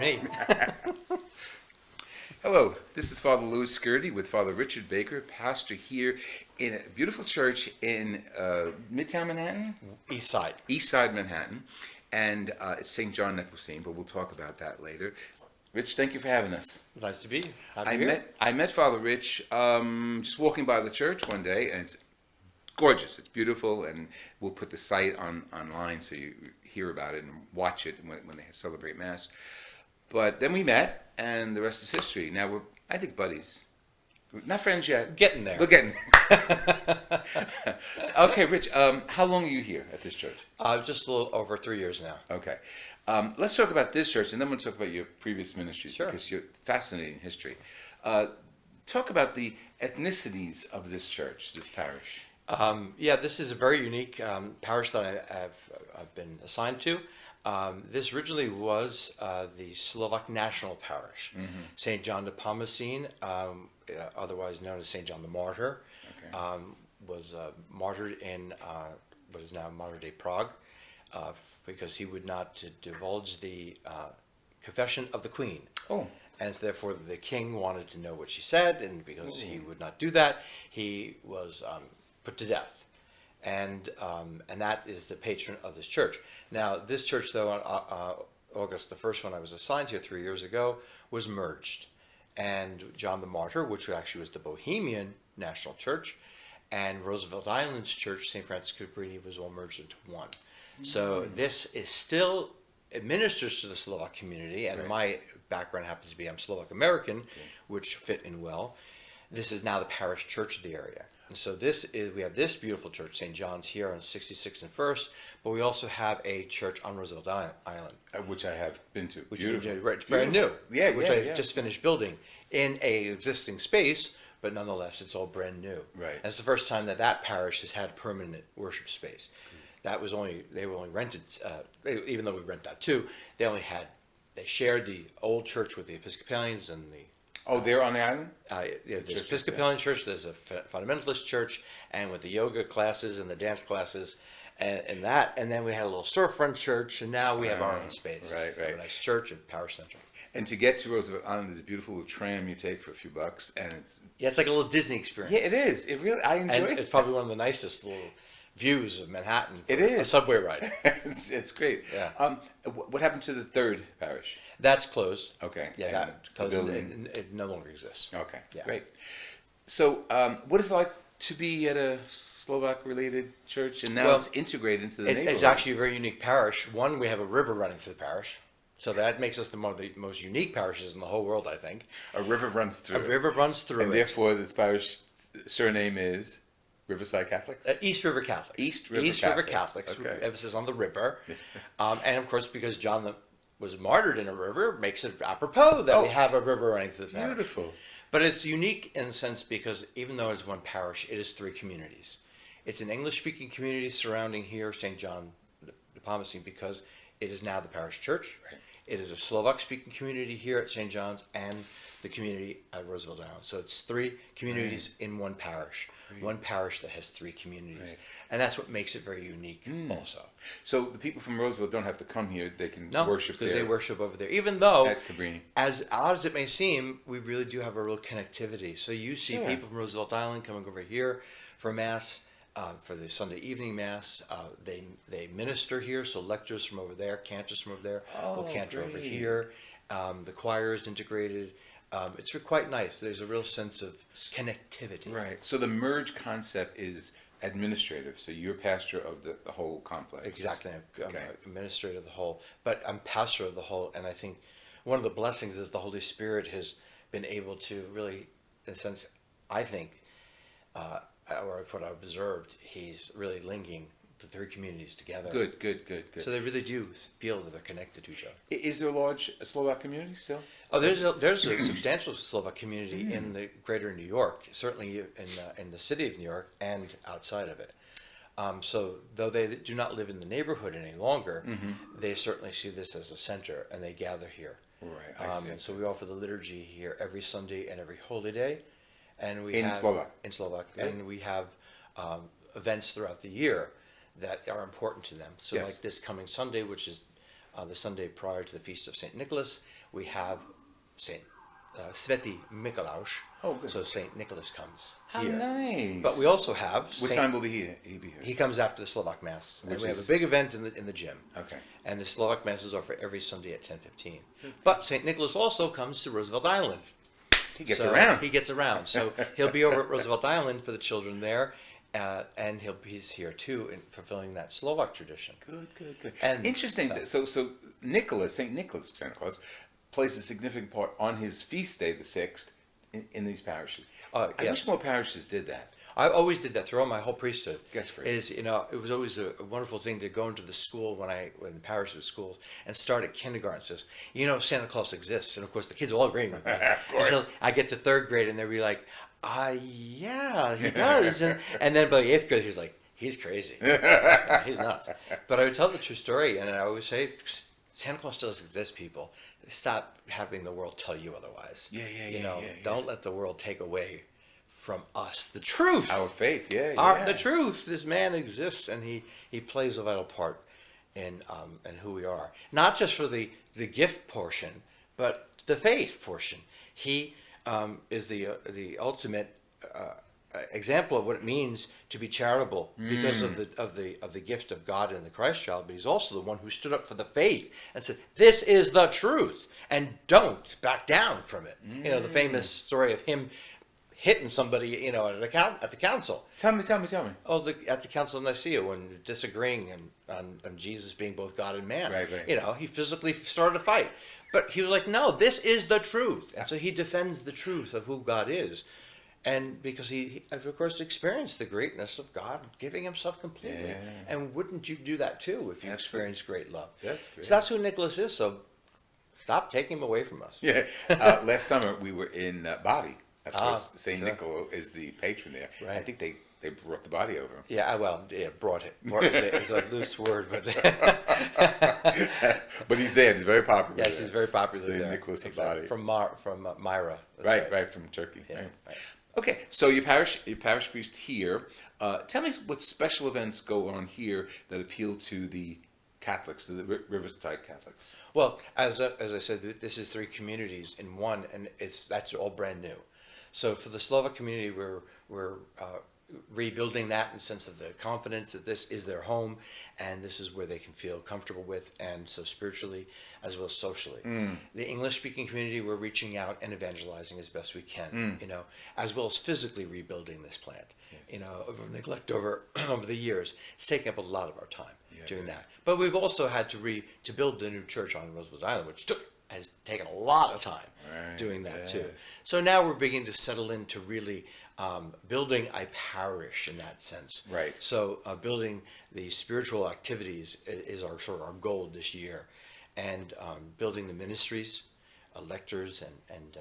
me. Hello, this is Father Louis Skirty with Father Richard Baker, pastor here in a beautiful church in Midtown Manhattan? East Side. East Side Manhattan, and it's St. John NEPOMUCENE, but we'll talk about that later. Rich, thank you for having us. Nice to be here. I met Father Rich just walking by the church one day, and it's gorgeous. It's beautiful, and we'll put the site online so you hear about it and watch it when they celebrate Mass. But then we met, and the rest is history. Now we're, I think, buddies. We're not friends yet. Getting there. We're getting there. Okay, Rich, how long are you here at this church? Just a little over 3 years now. Okay. Let's talk about this church, and then we'll talk about your previous ministries, Sure. because you're fascinating history. Talk about the ethnicities of this church, this parish. Yeah, this is a very unique parish that I've been assigned to. This originally was the Slovak National Parish, St. John NEPOMUCENE, otherwise known as St. John the Martyr, was martyred in what is now modern-day Prague, because he would not divulge the confession of the Queen. Oh. And so therefore the king wanted to know what she said, and because he would not do that, he was put to death. And that is the patron of this church. Now, this church, though, on August the 1st, when I was assigned here 3 years ago, was merged. And John the Martyr, which actually was the Bohemian National Church, and Roosevelt Island's church, St. Francis Cabrini, was all merged into one. So this is still administers to the Slovak community, and my background happens to be I'm Slovak American, which fit in well. This is now the parish church of the area. And so we have this beautiful church, St. John's, here on 66th and 1st, but we also have a church on Roosevelt Island. Which I have been to. Which Beautiful. It's brand new. Yeah, which I just finished building in a existing space, but nonetheless, it's all brand new. Right. And it's the first time that parish has had permanent worship space. That was they were only rented, even though we rent that too, they shared the old church with the Episcopalians and the... Oh, they're on the island? There's an Episcopalian church, there's a fundamentalist church, and with the yoga classes and the dance classes, and then we had a little storefront church, and now we have our own space. Right. We have a nice church and parish center. And to get to Roosevelt Island, there's a beautiful little tram you take for a few bucks, and it's... Yeah, it's like a little Disney experience. Yeah, it is. It really, I enjoy it. It's probably one of the nicest little views of Manhattan. It is. A subway ride. It's great. Yeah. What happened to the third parish? That's closed. Okay. Yeah, and that closed. It no longer exists. Okay, Yeah. great. So what is it like to be at a Slovak-related church, and now it's integrated into the neighborhood? It's actually a very unique parish. One, we have a river running through the parish. So that makes us one of the most unique parishes in the whole world, I think. A river runs through it. A river runs through and it. Therefore, this parish surname is Riverside Catholics? East River Catholics. East River Catholics. Okay. Emphasis on the river. And of course, because John was martyred in a river, makes it apropos that we have a river running through the parish. Beautiful. But it's unique in the sense because even though it's one parish, it is three communities. It's an English-speaking community surrounding here, St. John NEPOMUCENE, because it is now the parish church. Right. It is a Slovak-speaking community here at St. John's and the community at Roosevelt Island. So it's three communities in one parish. One parish that has three communities. And that's what makes it very unique also. So the people from Roosevelt don't have to come here. They can worship there. Because they worship over there. Even though, at Cabrini. as odd as it may seem, we really do have a real connectivity. So you see people from Roosevelt Island coming over here for Mass, for the Sunday evening Mass. They minister here, so lectors from over there, cantors from over there will cantor over here. The choir is integrated. It's quite nice. There's a real sense of connectivity. Right. So the merge concept is administrative. So you're pastor of the whole complex. Exactly. I'm administrator of the whole, but I'm pastor of the whole. And I think one of the blessings is the Holy Spirit has been able to really, in a sense, I think, or what I've observed, he's really linking the three communities together. Good. So they really do feel that they're connected to each other. Is there a large Slovak community still? Oh, there's a substantial Slovak community in the greater New York, certainly in the city of New York and outside of it. So though they do not live in the neighborhood any longer, they certainly see this as a center, and they gather here. Right. I see. And so we offer the liturgy here every Sunday and every holy day, and we in Slovak, and we have events throughout the year that are important to them. So like this coming Sunday, which is the Sunday prior to the Feast of St. Nicholas, we have Saint Sveti Mikolaus. Oh, good. So Saint Nicholas comes How here. nice. But we also have What time will he be here? he comes after the Slovak Mass, and Which we have a is- big event in the gym. Okay. And the Slovak Masses are for every Sunday at 10:15. But Saint Nicholas also comes to Roosevelt Island. He gets So around. He gets around. So he'll be over at Roosevelt Island for the children there, and he's here too in fulfilling that Slovak tradition. Good. And- Interesting. So Nicholas, Saint Nicholas, Santa Claus, plays a significant part on his feast day, the 6th, in these parishes. I Yes. wish more parishes did that. I always did that throughout my whole priesthood. That's great. It was always a wonderful thing to go into the school when the parish was schools and start at kindergarten. Says, Santa Claus exists, and of course the kids are all agreeing with me. Of course. And so I get to 3rd grade, and they'll be like, yeah, he does. And then by 8th grade, he's like, he's crazy. He's nuts. But I would tell the true story, and I always say, Santa Claus does exist, people. Stop having the world tell you otherwise. Yeah. Don't let the world take away from us the truth. Our faith, The truth. This man exists, and he plays a vital part in who we are. Not just for the gift portion, but the faith portion. He is the ultimate example of what it means to be charitable because of the gift of God and the Christ child. But he's also the one who stood up for the faith and said, "This is the truth, and don't back down from it." The famous story of him hitting somebody, at the council. Tell me. At the Council of Nicaea, when disagreeing on Jesus being both God and man. Right. He physically started a fight. But he was like, no, this is the truth. And so he defends the truth of who God is. And because he of course, experienced the greatness of God, giving himself completely. Yeah. And wouldn't you do that too if you Absolutely. experience great love? That's great. So that's who Nicholas is. So stop taking him away from us. Yeah. Last summer we were in Bari. Of course, Saint sure. Niccolo is the patron there. Right. I think they brought the body over. Yeah, brought it. Brought is a loose word, but But he's there. He's very popular. yes, there. he's very popular Saint there. Nicholas of Exactly. Bari. From Myra. That's Right, from Turkey. Yeah, Right. right. Okay, so your parish priest here. Tell me what special events go on here that appeal to the Catholics, to the Riverside Catholics. Well, as I said, this is 3 communities in one, and that's all brand new. So for the Slovak community, we're rebuilding that in the sense of the confidence that this is their home, and this is where they can feel comfortable with, and so spiritually as well as socially. The English-speaking community, we're reaching out and evangelizing as best we can, as well as physically rebuilding this plant. Over neglect over the years, it's taken up a lot of our time doing that. But we've also had to build the new church on Roosevelt Island, which has taken a lot of time doing that too. So now we're beginning to settle into really building a parish in that sense. Right. So building the spiritual activities is our our goal this year, and building the ministries, lectors and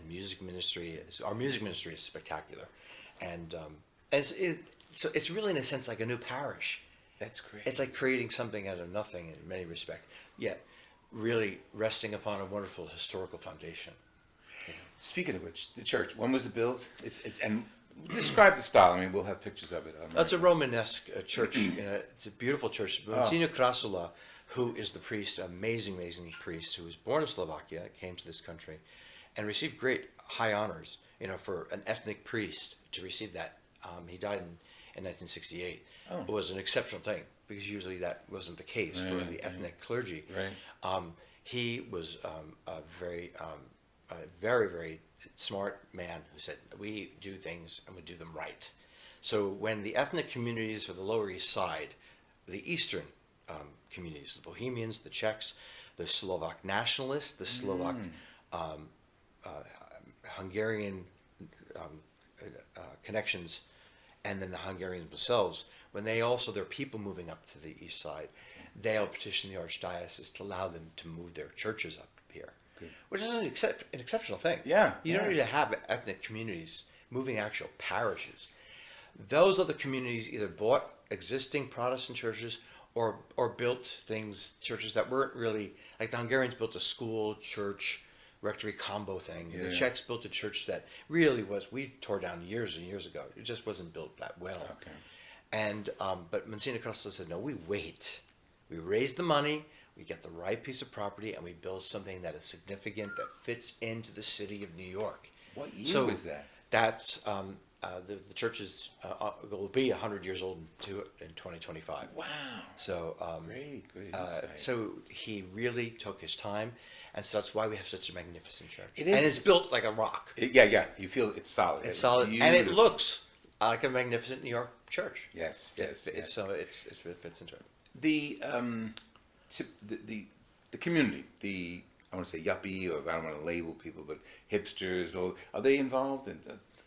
music ministry. Our music ministry is spectacular, and so it's really in a sense like a new parish. That's great. It's like creating something out of nothing in many respects, yet really resting upon a wonderful historical foundation. Speaking of which, the church. When was it built? And describe the style. I mean, we'll have pictures of it. It's a Romanesque church. It's a beautiful church. Monsignor Krasula, who is the priest, amazing priest, who was born in Slovakia, came to this country, and received great high honors. For an ethnic priest to receive that. He died in 1968. It was an exceptional thing, because usually that wasn't the case for the ethnic clergy. Right. He was a very, very smart man who said, we do things and we do them right. So when the ethnic communities of the Lower East Side, the Eastern communities, the Bohemians, the Czechs, the Slovak nationalists, the Slovak Hungarian connections, and then the Hungarians themselves, when there are people moving up to the east side, they'll petition the Archdiocese to allow them to move their churches up here, which is an exceptional thing. Yeah. You don't need to have ethnic communities moving actual parishes. Those other communities either bought existing Protestant churches or built churches that weren't really, like the Hungarians built a school, church, rectory combo thing. Yeah. The Czechs built a church that really we tore down years and years ago. It just wasn't built that well. Okay. And but Monsignor Costa said, no, we wait. We raise the money, we get the right piece of property, and we build something that is significant, that fits into the city of New York. What year was that? That's the church will be 100 years old in 2025. Wow. So Great insight. so he really took his time, and so that's why we have such a magnificent church. It is. And it's built like a rock. Yeah. You feel it's solid. It's solid, and it beautiful. looks like a magnificent New York church. Yes. It fits into it. The the community, I want to say yuppie, or I don't want to label people, but hipsters, or are they involved in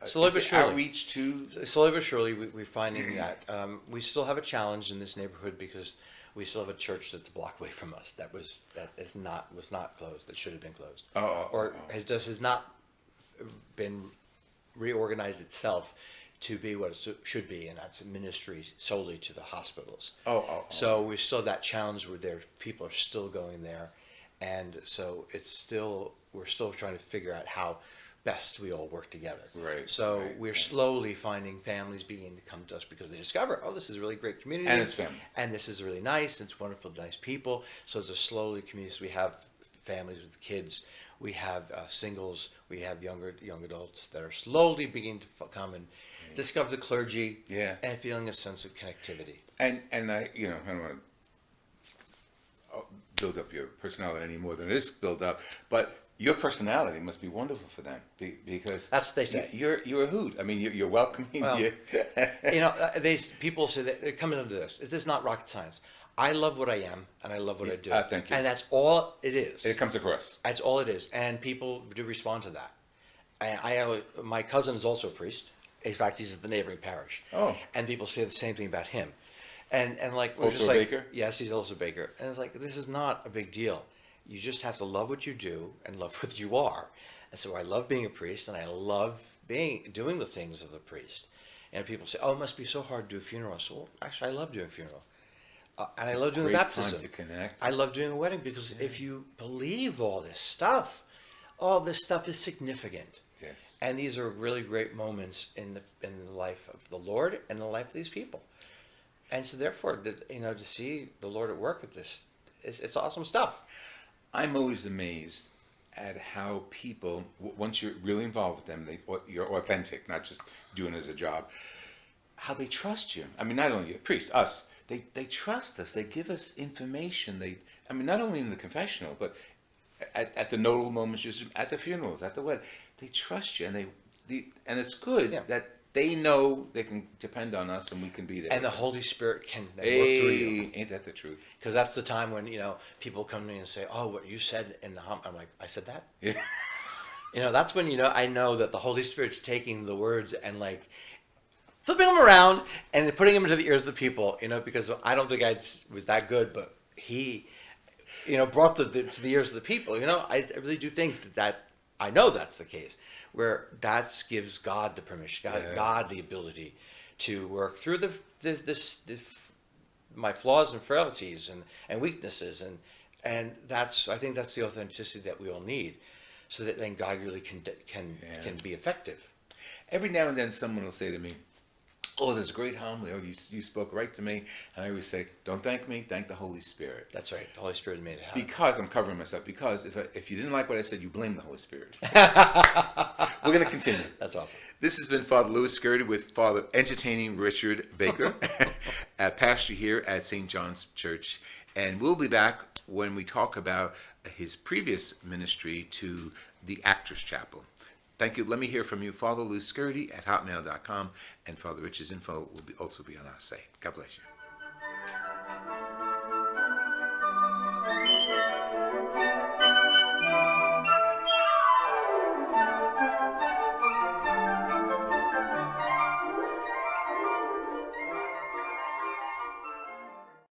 Slowly but surely. outreach to? Slowly but surely, we're finding that we still have a challenge in this neighborhood because we still have a church that's a block away from us that was not closed. That should have been closed, has not been reorganized itself to be what it should be, and that's a ministry solely to the hospitals. So we still have that challenge where people are still going there, and so we're still trying to figure out how best we all work together. Right. So we're slowly finding families beginning to come to us because they discover, this is a really great community, And it's family. and this is really nice. It's wonderful, nice people. So it's a slowly community. So we have families with kids. We have singles. We have young adults that are slowly beginning to come and discover the clergy. Yeah. And feeling a sense of connectivity. And I don't want to build up your personality any more than it is built up, but your personality must be wonderful for them because That's what they say. You're a hoot. I mean, you're welcoming. Well, people say that they're coming into this. This is not rocket science. I love what I am, and I love what I do. Thank you. And that's all it is. It comes across. That's all it is, and people do respond to that. And my cousin is also a priest. In fact, he's at the neighboring parish. Oh. And people say the same thing about him. And like, we're Also just a like, baker? yes, he's also a baker. And it's like, this is not a big deal. You just have to love what you do and love what you are. And so I love being a priest, and I love doing the things of the priest. And people say, it must be so hard to do a funeral. I say, well, actually, I love doing a funeral. And I love doing a Great baptism. time to connect. I love doing a wedding because if you believe all this stuff is significant. Yes. And these are really great moments in the life of the Lord and the life of these people. And so therefore, to see the Lord at work with this, it's awesome stuff. I'm always amazed at how people, once you're really involved with them, you're authentic, not just doing it as a job, how they trust you. I mean, not only the priest, us, they trust us. They give us information. Not only in the confessional, but at the notable moments, just at the funerals, at the wedding, they trust you, and it's good that they know they can depend on us, and we can be there. And the Holy Spirit can work through you. Ain't that the truth? Because that's the time when people come to me and say, what you said in the I'm like, I said that? Yeah. That's when I know that the Holy Spirit's taking the words and like flipping them around and putting them into the ears of the people, because I don't think I was that good, but he, brought to the ears of the people. I really do think that I know that's the case, where that gives God the permission, God the ability to work through my flaws and frailties and weaknesses, and I think that's the authenticity that we all need, so that then God really can be effective. Every now and then, someone will say to me, there's a great homily. You spoke right to me. And I always say, don't thank me, thank the Holy Spirit. That's right. The Holy Spirit made it happen. Because I'm covering myself. Because if you didn't like what I said, you blame the Holy Spirit. We're going to continue. That's awesome. This has been Father Louis Scurti with Father Entertaining Richard Baker, pastor here at St. John's Church. And we'll be back when we talk about his previous ministry to the Actors Chapel. Thank you. Let me hear from you, Father Louis Scurti at hotmail.com, and Father Rich's info will also be on our site. God bless you.